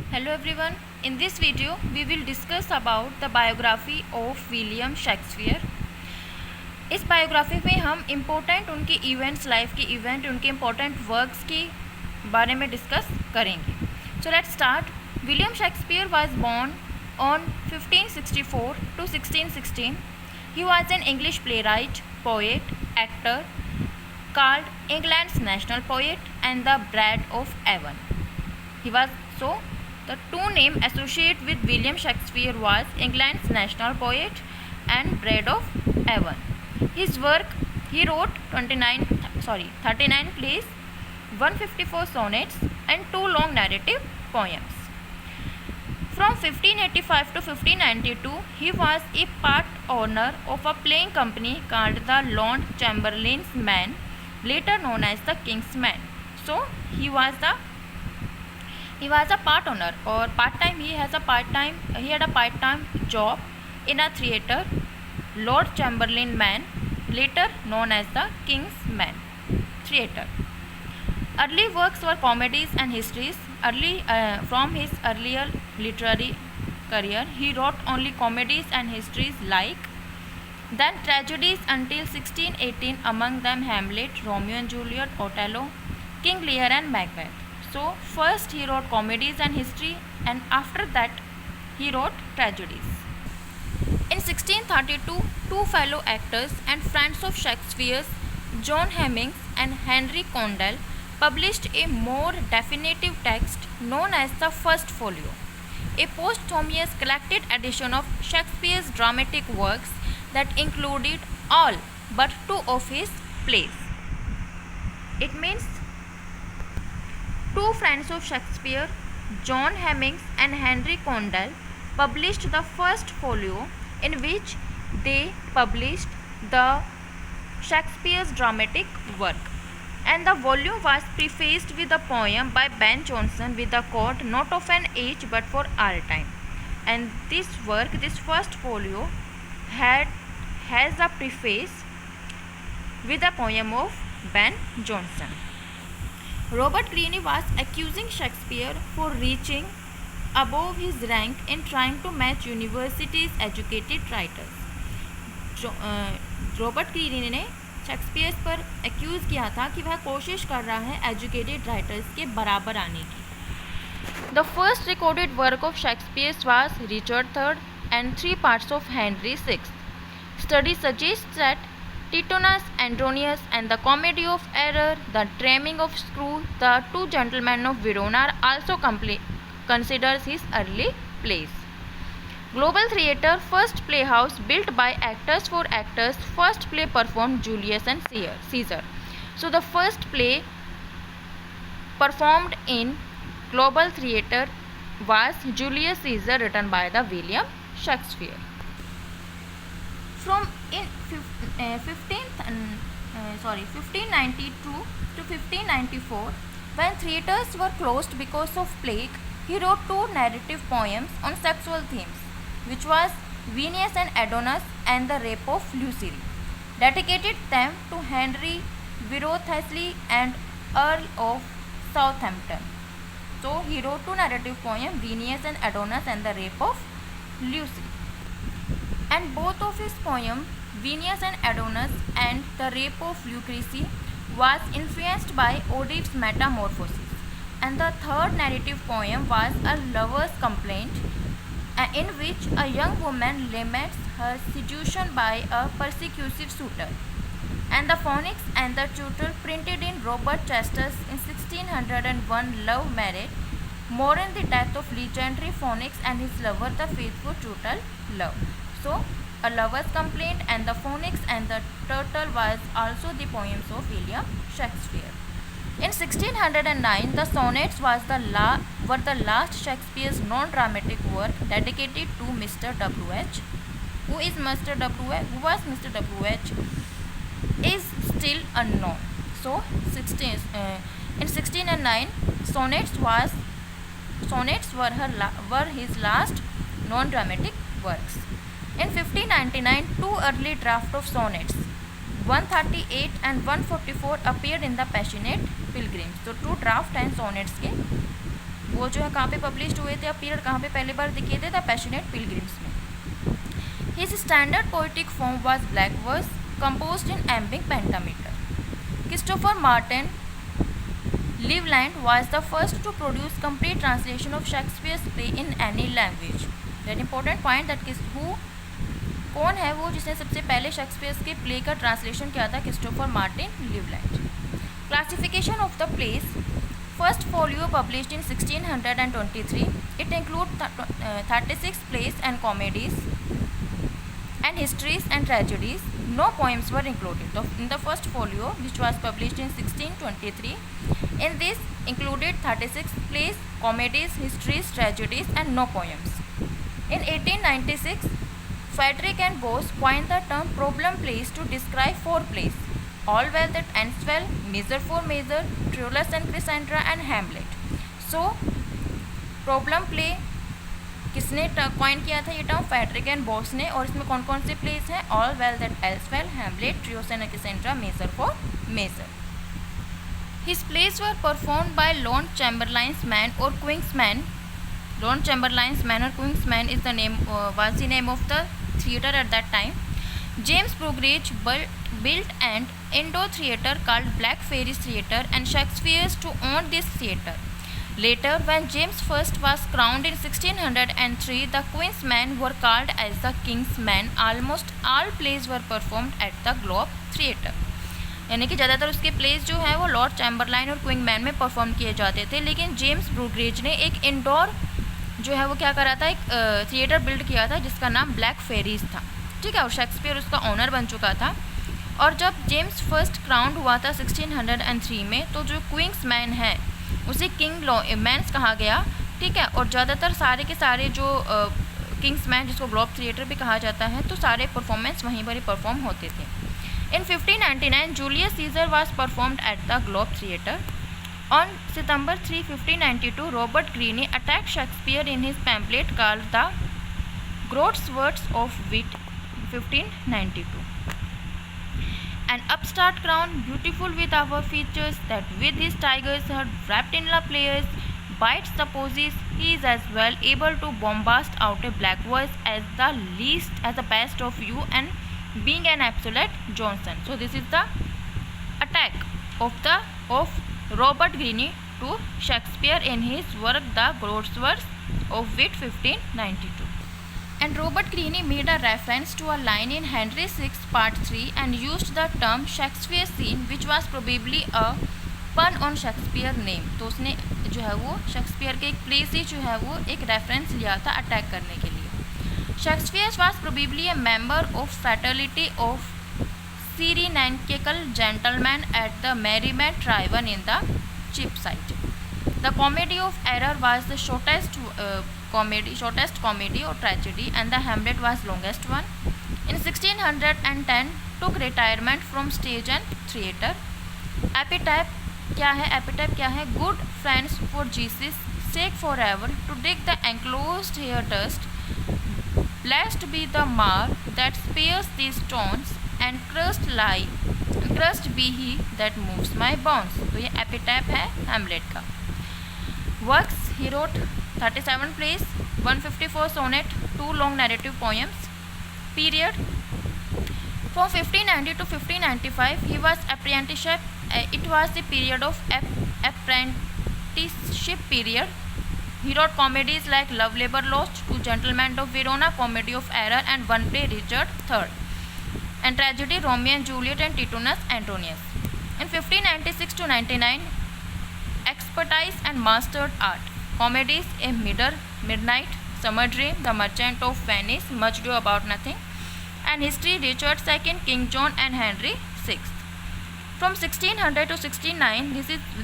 Hello everyone. In this video, we will discuss about the biography of William Shakespeare. इस biography में हम important उनके events, life के event, उनके important works के बारे में डिस्कस करेंगे. So let's start. William Shakespeare was born on 1564 to 1616. He was an English playwright, poet, actor, called England's national poet and the Bard of Avon. He was the two names associated with William Shakespeare was England's national poet and Bard of Avon. His work, he wrote 39 plays, 154 sonnets and 2 long narrative poems. From 1585 to 1592, he was a part owner of a playing company called the Lord Chamberlain's Man, later known as the King's Man. So he was a part owner, or part-time. He had a part-time job in a theatre, Lord Chamberlain Man, later known as the King's Man Theatre. Early works were comedies and histories. From his earlier literary career, he wrote only comedies and histories then tragedies until 1618, among them Hamlet, Romeo and Juliet, Othello, King Lear and Macbeth. So first he wrote comedies and history, and after that he wrote tragedies. In 1632, two fellow actors and friends of Shakespeare's, John Hemmings and Henry Condell, published a more definitive text known as the First Folio, a posthumous collected edition of Shakespeare's dramatic works that included all but 2 of his plays. It means two friends of Shakespeare, John Hemmings and Henry Condell, published the First Folio, in which they published the Shakespeare's dramatic work. And the volume was prefaced with a poem by Ben Jonson with the quote, "Not of an age but for all time." And this First Folio, has a preface with a poem of Ben Jonson. Robert Greene was accusing Shakespeare for reaching above his rank in trying to match universities educated writers. Robert Greene ने Shakespeare पर accuse किया था कि वह कोशिश कर रहा है एजुकेटेड राइटर्स के बराबर आने की. The first recorded work of Shakespeare was Richard III and 3 parts of Henry VI. Study suggests that Tithonus, Andronius and the Comedy of Error, the Taming of Shrew, the Two Gentlemen of Verona are also considers his early plays. Global Theatre, first playhouse built by actors for actors, first play performed Julius and Caesar. So the first play performed in Global Theatre was Julius Caesar, written by the William Shakespeare. From 1592 to 1594, when theatres were closed because of plague, he wrote 2 narrative poems on sexual themes, which was Venus and Adonis and the Rape of Lucy. Dedicated them to Henry Wriothesley and Earl of Southampton. So he wrote 2 narrative poems, Venus and Adonis and the Rape of Lucy. And both of his poems, Venus and Adonis and the Rape of Lucrece, was influenced by Ovid's Metamorphoses. And the third narrative poem was A Lover's Complaint, in which a young woman laments her seduction by a persecutive suitor. And the Phoenix and the Tutor, printed in Robert Chester's in 1601 Love Marriage, mourn the death of legendary Phoenix and his lover, the faithful Tutor Love. So, A Lover's Complaint and the Phoenix and the Turtle was also the poems of William Shakespeare. In 1609, the sonnets were the last Shakespeare's non-dramatic work dedicated to Mr. W.H. Who is Mr. W.H.? Who was Mr. W.H.? is still unknown. So, in 1609, sonnets were his last non-dramatic works. In 1599, 2 early drafts of sonnets, 138 and 144, appeared in the Passionate Pilgrims. तो 2 draft हैं sonnets के, वो जो है कहाँ पे publish हुए थे, अब पीरियड कहाँ पे पहली बार दिखे थे, द पैशनेट पिलग्रिम्स में. His standard poetic form was black verse composed in iambic pentameter. Christopher Martin Livland was the first to produce complete translation of Shakespeare's play in any language. Very important point that कौन है वो जिसने सबसे पहले Shakespeare के play का translation किया था? Christopher Martin Liveland. Classification of the plays. First folio published in 1623. It include 36 plays and comedies and histories and tragedies. No poems were included in the first folio, which was published in 1623. In this included 36 plays, comedies, histories, tragedies and no poems. In 1896, Frederick and Bose coined the term problem plays to describe 4 plays: All Well That Ends Well, Measure for Measure, Troilus and Cassandra and Hamlet. So problem play किसने coin किया था ये term? Frederick and boss ने. और इसमें कौन कौन से प्लेस हैं? ऑल वेल दैट एल्स well, Hamlet, Troilus and Cassandra, measure for measure. His plays were performed by Lord Chamberlain's Men और Queen's Men. Lord Chamberlain's Men और Queen's Men is the name was the name of the theatre at that time. James Brugridge built an indoor theatre called Black Fairies Theatre and Shakespeare to own this theatre. Later, when James I was crowned in 1603, the Queen's Men were called as the King's Men. Almost all plays were performed at the Globe Theatre. यानी कि ज़्यादातर उसके place जो हैं वो Lord चैम्बरलाइन और queen man में perform किए जाते थे. लेकिन जेम्स ब्रूग्रेज ने एक इंडोर जो है वो क्या करा था, एक थिएटर बिल्ड किया था जिसका नाम ब्लैक फेरीज था. ठीक है, और शेक्सपियर उसका ऑनर बन चुका था. और जब जेम्स फर्स्ट क्राउंड हुआ था 1603 में, तो जो क्वींस मैन है उसे किंग मैंस कहा गया. ठीक है, और ज़्यादातर सारे के सारे जो किंग्स मैन जिसको ग्लोब थिएटर भी कहा जाता है, तो सारे परफॉर्मेंस वहीं पर ही परफॉर्म होते थे. In 1599 Julius Caesar was performed at the Globe theatre. On September 3, 1592 Robert Greene attacked Shakespeare in his pamphlet called the groats worth of wit 1592. An upstart crown, beautiful with our features, that with his tiger's head wrapped in la players, bites supposes he is as well able to bombast out a black voice as the best of you, and being an absolute Johnson. So this is the attack of Robert Greene to Shakespeare in his work The Groats Words of Wit 1592. And Robert Greene made a reference to a line in Henry VI Part 3 and used the term Shakespeare scene, which was probably a pun on Shakespeare name. तो उसने जो है वो Shakespeare के एक play से जो है वो एक रेफरेंस लिया था अटैक करने के लिए. Shakespeare was probably a member of fraternity of Cyrenaical gentlemen at the Merryman Tavern in the Cheapside. The Comedy of Error was the shortest comedy or tragedy, and the Hamlet was longest one. In 1610 took retirement from stage and theatre. Epitaph क्या है? Epitaph क्या है? Good friends for Jesus sake forever to dig the enclosed here dust. Blessed be the mark that spares these stones, and cursed be he that moves my bones. तो ये epitaph है Hamlet का. Works he wrote 37 plays, 154 sonnet, 2 long narrative poems. Period from 1590 to 1595 he was apprenticeship. It was the period of apprenticeship period. He wrote comedies like Love Labour Lost, Two Gentlemen of Verona, Comedy of Error, and one play Richard III, and tragedy Romeo and Juliet and Titus Antonius. In 1596 to 99 expertise and mastered art. Comedies A Midnight, Summer Dream, The Merchant of Venice, Much Ado About Nothing, and History Richard II, King John and Henry VI. From 1600 to 1609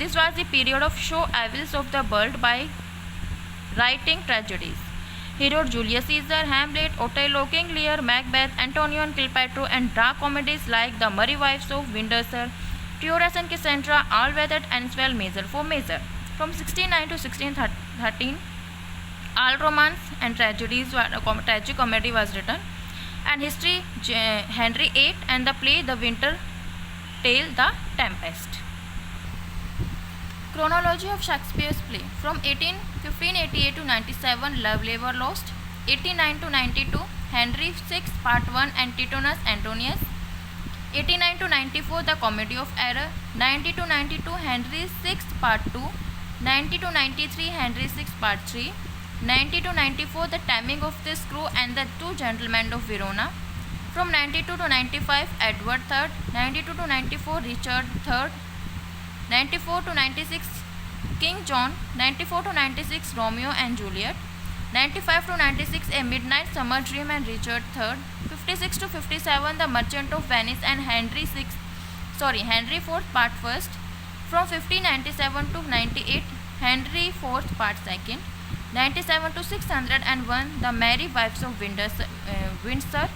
this was the period of show evils of the world by writing tragedies. He wrote Julius Caesar, Hamlet, Othello, King Lear, Macbeth, Antonio and Cleopatra, and dark comedies like The Merry Wives of Windsor, Troilus and Cassandra, All Well That Ends Well, Measure for Measure. From 1609 to 1613 all romance and tragedies tragic comedy was written, and history Henry VIII, and the play The Winter Tale, The Tempest. Chronology of Shakespeare's play. From 1588 to 97, Love Labour Lost. 89 to 92, Henry VI Part 1 and Titus Antonius. 89 to 94, The Comedy of Error. 90 to 92, Henry VI Part 2. 90 to 93, Henry VI Part 3. 90 to 94, The Taming of the Screw and the Two Gentlemen of Verona. From 92 to 95, Edward III. 92 to 94, Richard III. 94 to 96, King John. 94 to 96, Romeo and Juliet. 95 to 96, A Midnight Summer Dream and Richard III. 56 to 57, The Merchant of Venice and Henry IV Part 1st. From 1597 to 98, Henry IV Part 2nd. 97 to 601, The Merry Wives of Windsor.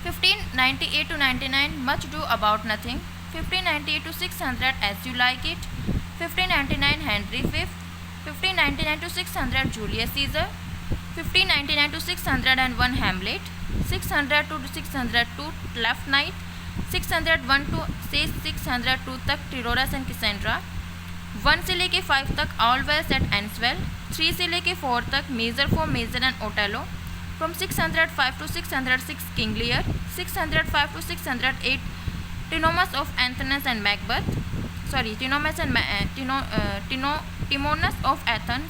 1598 to 99, Much Ado About Nothing. 1598 to 600, As You Like It. 1599, Henry V. 1599 to 600, Julius Caesar. 1599 to 601, Hamlet. 600 to 602, Twelfth Night. 601 to 602 तक टिरोरस and Cassandra. 1 से लेके 5 तक all well that ends well. 3 से लेके 4 तक measure for measure and Othello. From 605 to 606, King Lear. 605 to 608, Timonus of Athens and Macbeth. Timonus of Athens.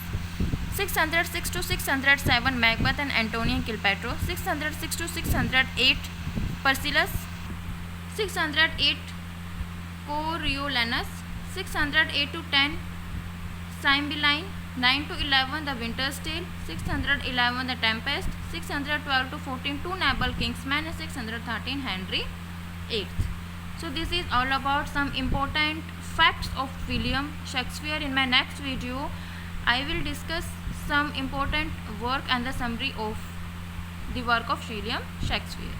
606 to 607, Macbeth and Antony and Cleopatra. 606 to 608, Persiles. 608, Coriolanus. 608 to 10, Cymbeline. 9 to 11, The Winter's Tale. 611, The Tempest. 612 to 14, Two Noble Kingsmen. And 613, Henry VIII. So this is all about some important facts of William Shakespeare. In my next video, I will discuss some important work and the summary of the work of William Shakespeare.